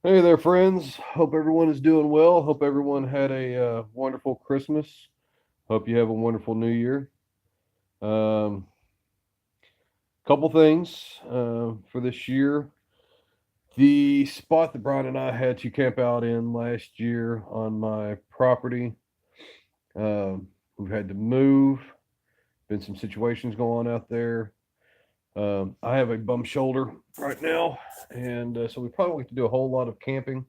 Hey there, friends. Hope everyone is doing well. Hope everyone had a wonderful Christmas. Hope you have a wonderful New Year. Um, Couple things for this year. The spot that Brian and I had to camp out in last year on my property, um, we've had to move. Been some situations going on out there. I have a bum shoulder right now, and so we probably won't get to do a whole lot of camping.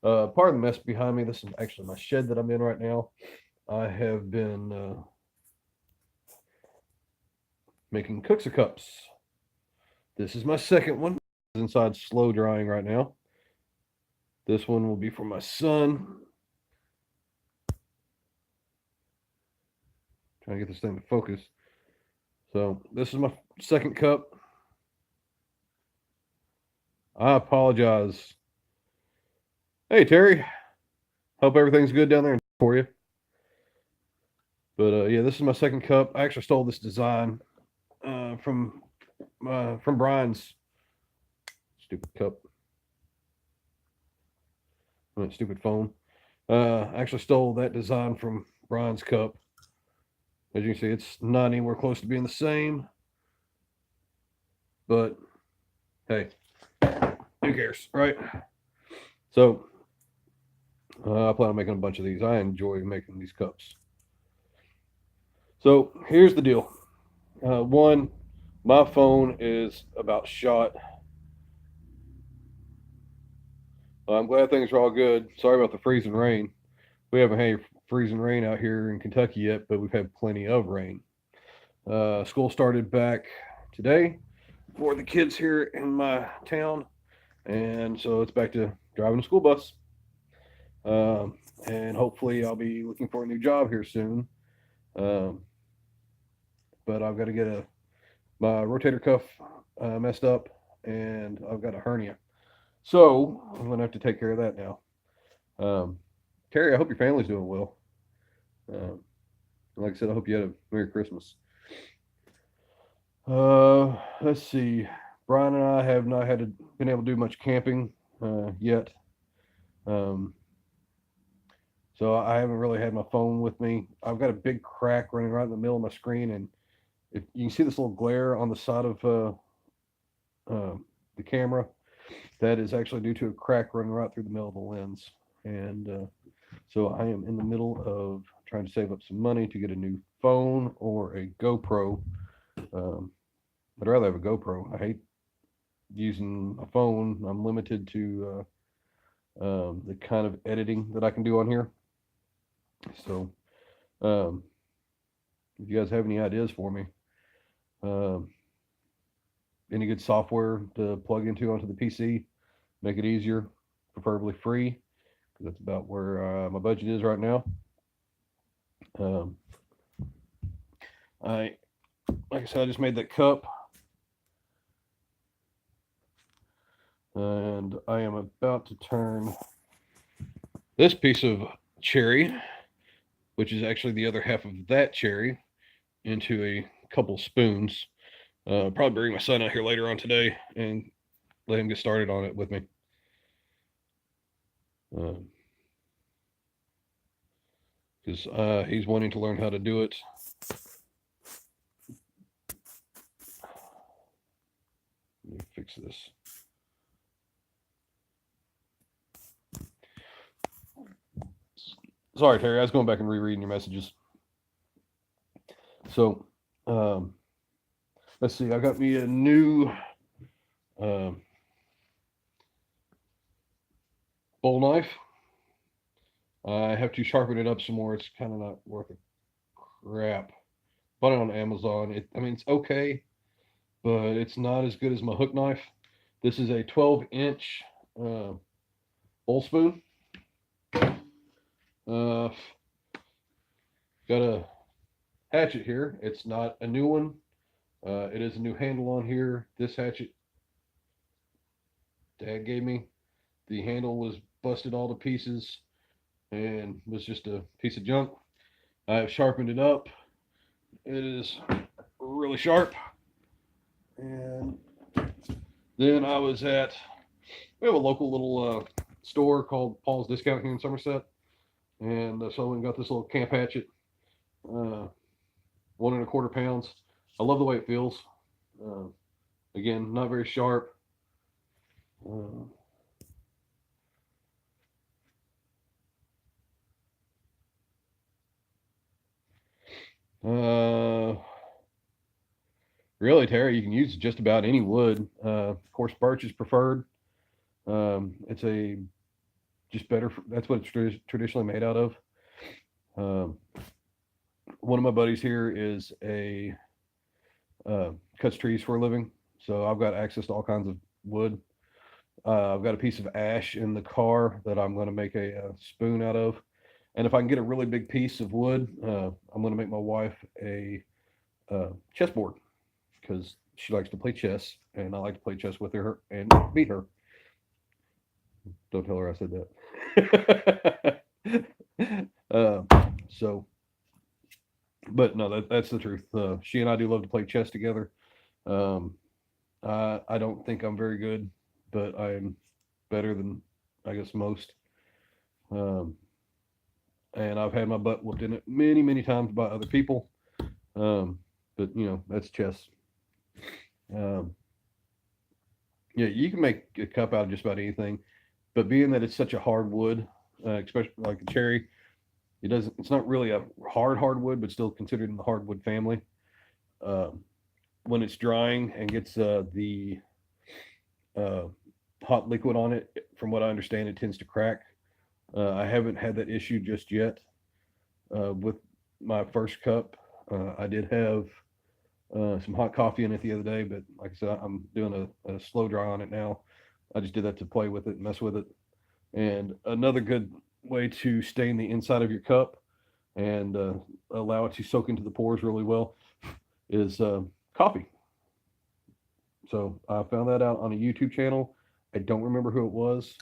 Part of the mess behind me. This is actually my shed that I'm in right now. I have been making cooks of cups. This is my second one. It's inside slow drying right now. This one will be for my son. Trying to get this thing to focus. So this is my second cup. I apologize. Hey Terry, hope everything's good down there for you. But yeah, this is my second cup. I actually stole this design from Brian's stupid cup. Stupid phone. I actually stole that design from Brian's cup. As you can see, it's not anywhere close to being the same. But hey, who cares, right? So I plan on making a bunch of these. I enjoy making these cups. So here's the deal. One, my phone is about shot. I'm glad things are all good. Sorry about the freezing rain. We haven't had any freezing rain out here in Kentucky yet, but we've had plenty of rain. School started back today for the kids here in my town, and so it's back to driving a school bus. And hopefully, I'll be looking for a new job here soon. Um, but I've got to get my rotator cuff messed up, and I've got a hernia. So I'm gonna have to take care of that now. Terry, I hope your family's doing well. Um, like I said, I hope you had a Merry Christmas. Let's see. Brian and I have not been able to do much camping yet. Um, so I haven't really had my phone with me. I've got a big crack running right in the middle of my screen, and if you can see this little glare on the side of uh, the camera, that is actually due to a crack running right through the middle of the lens. And so I am in the middle of trying to save up some money to get a new phone or a GoPro. Um, I'd rather have a GoPro. I hate using a phone. I'm limited to the kind of editing that I can do on here. So, um, if you guys have any ideas for me, um, any good software to plug into onto the PC, make it easier, preferably free, because that's about where my budget is right now. Um, I, like I said, I just made that cup, and I am about to turn this piece of cherry, which is actually the other half of that cherry, into a couple spoons. Probably bring my son out here later on today and let him get started on it with me. Because he's wanting to learn how to do it. Let me fix this. Sorry, Terry. I was going back and rereading your messages. So, let's see. I got me a new um, bowl knife. I have to sharpen it up some more. It's kind of not worth a crap. Bought it on Amazon. I mean, it's okay, but it's not as good as my hook knife. This is a 12-inch bowl spoon. Uh, got a hatchet here. It's not a new one. It is a new handle on here. This hatchet Dad gave me. The handle was busted all to pieces and was just a piece of junk. I have sharpened it up. It is really sharp. And then we have a local little store called Paul's Discount here in Somerset, and so I went and got this little camp hatchet, 1.25 pounds. I love the way it feels. Uh, Again, not very sharp. Uh, uh, Really, Terry, you can use just about any wood. Of course, birch is preferred. It's a just better. That's what it's traditionally made out of. Um, One of my buddies here is a cuts trees for a living, so I've got access to all kinds of wood. I've got a piece of ash in the car that I'm going to make a spoon out of, and if I can get a really big piece of wood, I'm going to make my wife a chessboard because she likes to play chess, and I like to play chess with her and beat her. Don't tell her I said that. So, but no, that's the truth. She and I do love to play chess together. Um, I don't think I'm very good, but I'm better than I guess most. Um, and I've had my butt whooped in it many, many times by other people. Um, but that's chess. Um, yeah, you can make a cup out of just about anything, but being that it's such a hard wood, especially like a cherry, it doesn't. It's not really a hardwood, but still considered in the hardwood family. Um, when it's drying and gets the uh, hot liquid on it, from what I understand, it tends to crack. I haven't had that issue just yet. With my first cup, I did have some hot coffee in it the other day, but like I said, I'm doing a slow dry on it now. I just did that to play with it and mess with it. And another good way to stain the inside of your cup and allow it to soak into the pores really well is coffee. So I found that out on a YouTube channel. I don't remember who it was.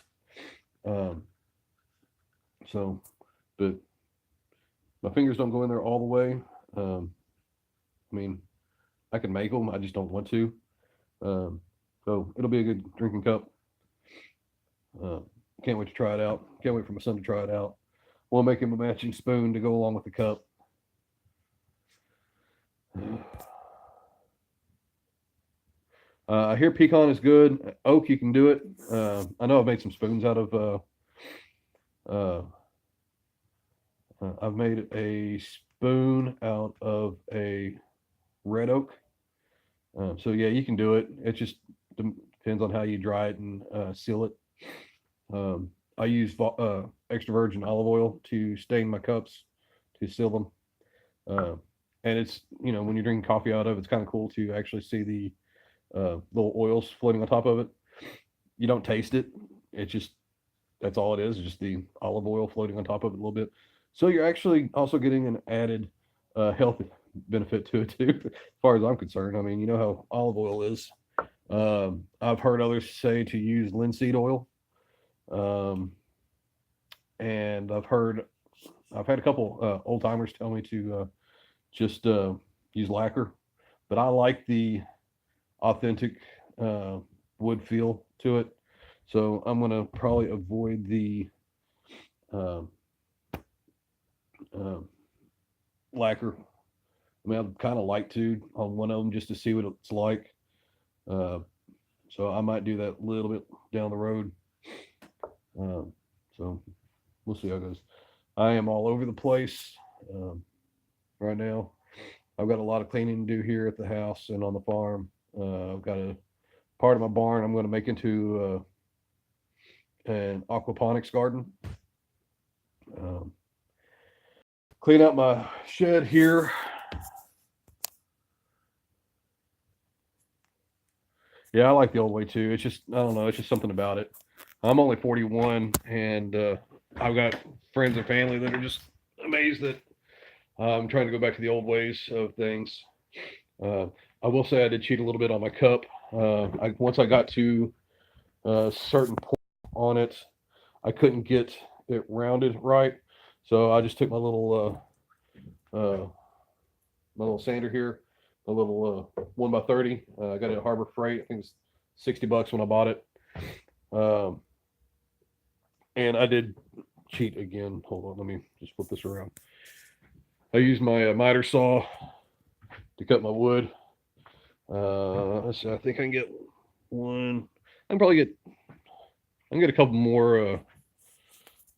Um, so, but my fingers don't go in there all the way. Um, I mean, I can make them. I just don't want to. Um, so it'll be a good drinking cup. Uh, can't wait to try it out. Can't wait for my son to try it out. We'll make him a matching spoon to go along with the cup. I hear pecan is good. Oak, you can do it. I know I've made some spoons out of. Uh, I've made a spoon out of a red oak. So yeah, you can do it. It just depends on how you dry it and seal it. I use extra virgin olive oil to stain my cups to seal them. Uh, and it's when you're drinking coffee out of, it's kind of cool to actually see the little oils floating on top of it. You don't taste it. It's just that's all it is. It's just the olive oil floating on top of it a little bit. So you're actually also getting an added health benefit to it too, as far as I'm concerned. I mean, you know how olive oil is. I've heard others say to use linseed oil, um, and I've had a couple old timers tell me to just use lacquer, but I like the authentic uh, wood feel to it. So I'm gonna probably avoid the uh, uh, lacquer. I mean, I'd kind of like to on one of them just to see what it's like. Uh, so I might do that a little bit down the road. So we'll see how it goes. I am all over the place right now. I've got a lot of cleaning to do here at the house and on the farm. I've got a part of my barn I'm going to make into an aquaponics garden. Um, Clean out my shed here. Yeah, I like the old way too. It's just I don't know. It's just something about it. I'm only 41, and I've got friends and family that are just amazed that I'm trying to go back to the old ways of things. Uh, I will say I did cheat a little bit on my cup. Once I got to a certain point on it, I couldn't get it rounded right, so I just took my little sander here, a little 1x30. I got it at Harbor Freight. I think it's $60 when I bought it. Um, And I did cheat again. Hold on, let me just flip this around. I used my miter saw to cut my wood. Let's see, I think I can get one. I can probably get. I can get a couple more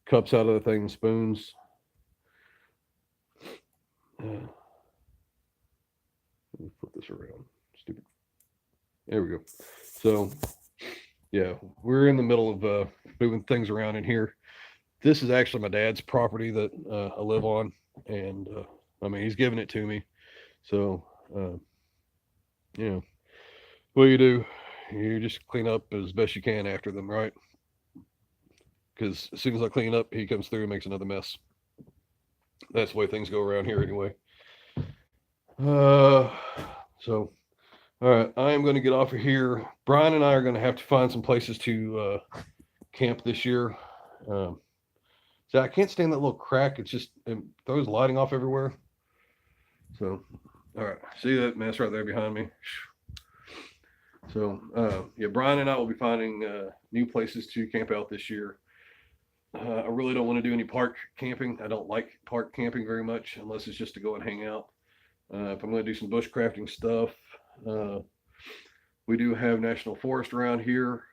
cups out of the thing, spoons. Let me flip this around. Stupid. There we go. So, yeah, we're in the middle of moving things around in here. This is actually my dad's property that I live on, and I mean he's giving it to me. So, you know, what you do, you just clean up as best you can after them, right? Because as soon as I clean up, he comes through and makes another mess. That's the way things go around here, anyway. Uh, so all right, I am going to get off of here. Brian and I are going to have to find some places to camp this year. Um, so I can't stand that little crack. It throws lighting off everywhere. So, all right, see that mess right there behind me? So, yeah, Brian and I will be finding new places to camp out this year. I really don't want to do any park camping. I don't like park camping very much unless it's just to go and hang out. If I'm going to do some bushcrafting stuff, uh, we do have national forest around here.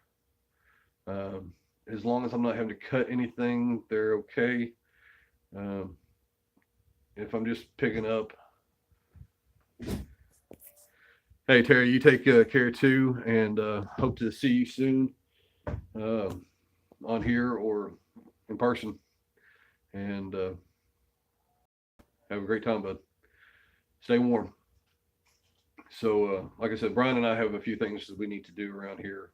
As long as I'm not having to cut anything, they're okay. Um, if I'm just picking up, hey Terry, you take care too, and hope to see you soon on here or in person. And have a great time, bud. Stay warm. So, like I said, Brian and I have a few things that we need to do around here.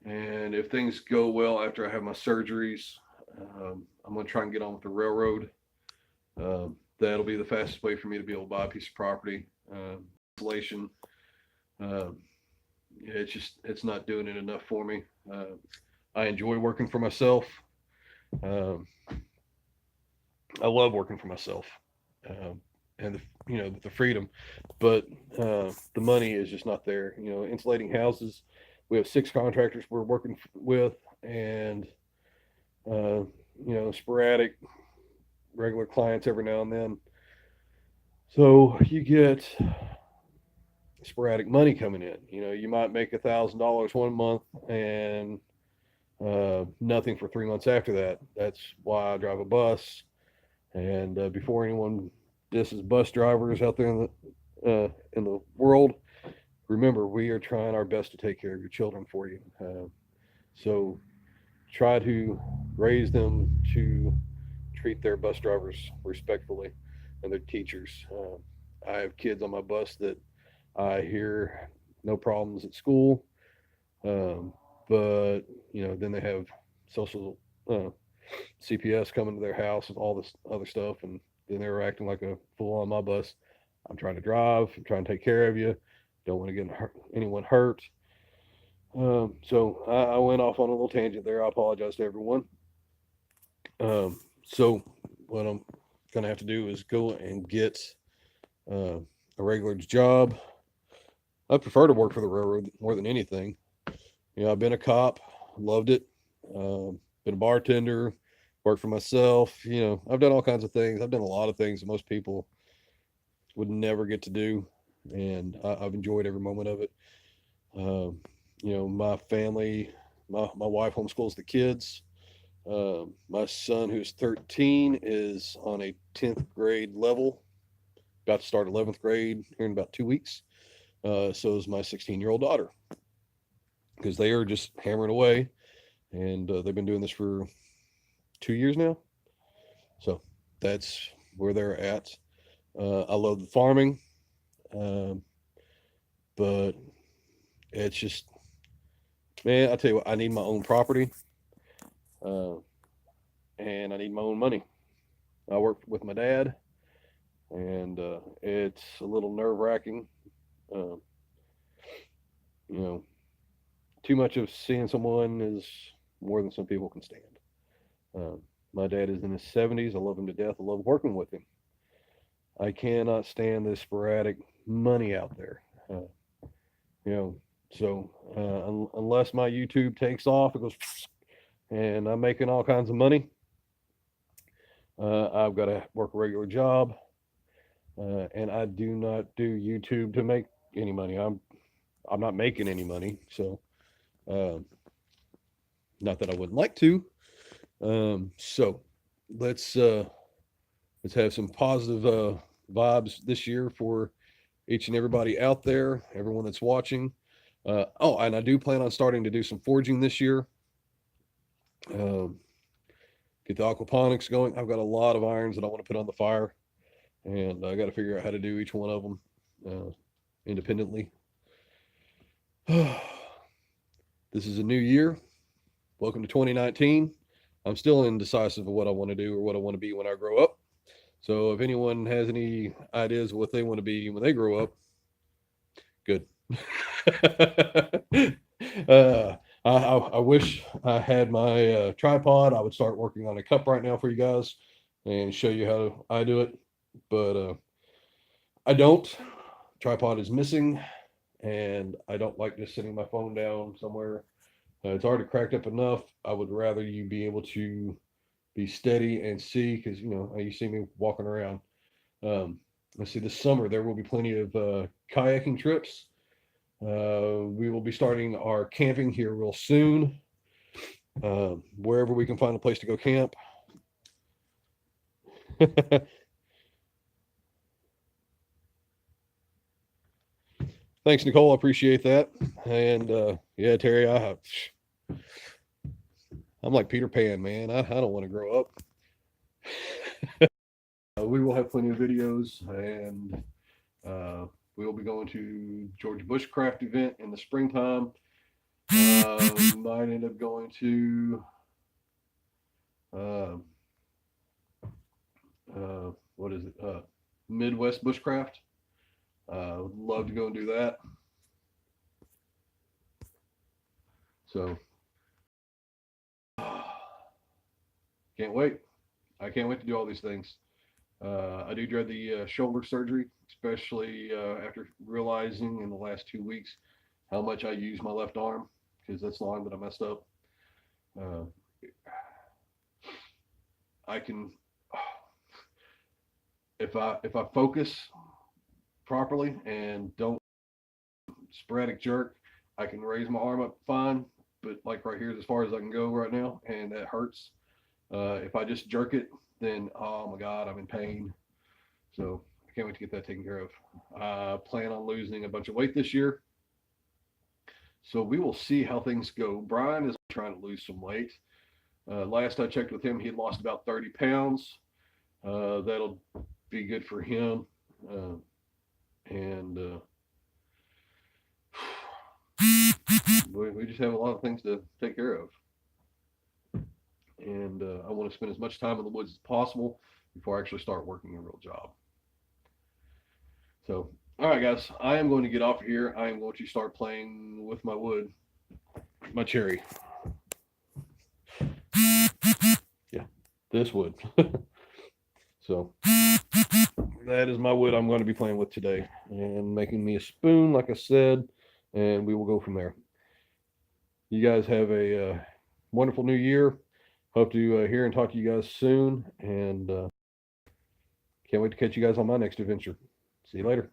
And if things go well after I have my surgeries, I'm going to try and get on with the railroad. That'll be the fastest way for me to be able to buy a piece of property. Insulation, it's not doing it enough for me. I enjoy working for myself. Um, I love working for myself, and the freedom, but the money is just not there. Insulating houses. We have 6 contractors we're working with, and sporadic, regular clients every now and then. So you get sporadic money coming in. You might make $1,000 one month and nothing for 3 months after that. That's why I drive a bus. And before anyone disses bus drivers out there in the world, remember, we are trying our best to take care of your children for you. So try to raise them to treat their bus drivers respectfully and their teachers. I have kids on my bus that I hear no problems at school, but then they have social CPS coming to their house and all this other stuff, and then they're acting like a fool on my bus. I'm trying to drive. I'm trying to take care of you. Don't want to get anyone hurt. So I went off on a little tangent there. I apologize to everyone. So what I'm going to have to do is go and get a regular job. I prefer to work for the railroad more than anything. I've been a cop, loved it. Been a bartender, worked for myself. I've done all kinds of things. I've done a lot of things that most people would never get to do, and I've enjoyed every moment of it. My family, my wife homeschools the kids. My son, who's 13, is on a 10th grade level, about to start 11th grade here in about 2 weeks. So is my 16-year-old daughter, because they are just hammering away, and they've been doing this for 2 years now. So that's where they're at. I love the farming, but it's just, man, I tell you what, I need my own property, and I need my own money. I work with my dad, and it's a little nerve-wracking. Too much of seeing someone is more than some people can stand. My dad is in his 70s. I love him to death. I love working with him. I cannot stand this sporadic money out there. So unless my YouTube takes off, it goes, and I'm making all kinds of money. I've got to work a regular job, and I do not do YouTube to make any money. I'm not making any money, so um, not that I wouldn't like to. So let's uh, let's have some positive vibes this year for each and everybody out there, everyone that's watching. Oh, and I do plan on starting to do some forging this year. Um, get the aquaponics going. I've got a lot of irons that I want to put on the fire, and I got to figure out how to do each one of them independently. This is a new year. Welcome to 2019. I'm still indecisive of what I want to do or what I want to be when I grow up. So if anyone has any ideas of what they want to be when they grow up, good. I wish I had my tripod. I would start working on a cup right now for you guys and show you how I do it. But I don't. Tripod is missing, and I don't like just sitting my phone down somewhere. It's already cracked up enough. I would rather you be able to be steady and see, because you see me walking around. Let's see, this summer there will be plenty of kayaking trips. We will be starting our camping here real soon. Wherever we can find a place to go camp. Thanks, Nicole. I appreciate that. And yeah, Terry, I'm like Peter Pan, man. I don't want to grow up. We will have plenty of videos, and we will be going to Georgia Bushcraft event in the springtime. Might end up going to uh, what is it? Midwest Bushcraft. Would love to go and do that. So can't wait. I can't wait to do all these things. I do dread the shoulder surgery, especially after realizing in the last 2 weeks how much I use my left arm, because that's the arm that I messed up. Uh, I can, if I focus properly and don't sporadic jerk, I can raise my arm up fine. But like right here is as far as I can go right now, and that hurts. If I just jerk it, then oh my God, I'm in pain. So I can't wait to get that taken care of. I plan on losing a bunch of weight this year. So we will see how things go. Brian is trying to lose some weight. Last I checked with him, he had lost about 30 pounds. That'll be good for him. And we just have a lot of things to take care of. And I want to spend as much time in the woods as possible before I actually start working a real job. So, all right, guys, I am going to get off of here. I am going to start playing with my wood, my cherry. Yeah, this wood. So, that is my wood I'm going to be playing with today, and making me a spoon, like I said, and we will go from there. You guys have a wonderful new year. Hope to hear and talk to you guys soon, and can't wait to catch you guys on my next adventure. See you later.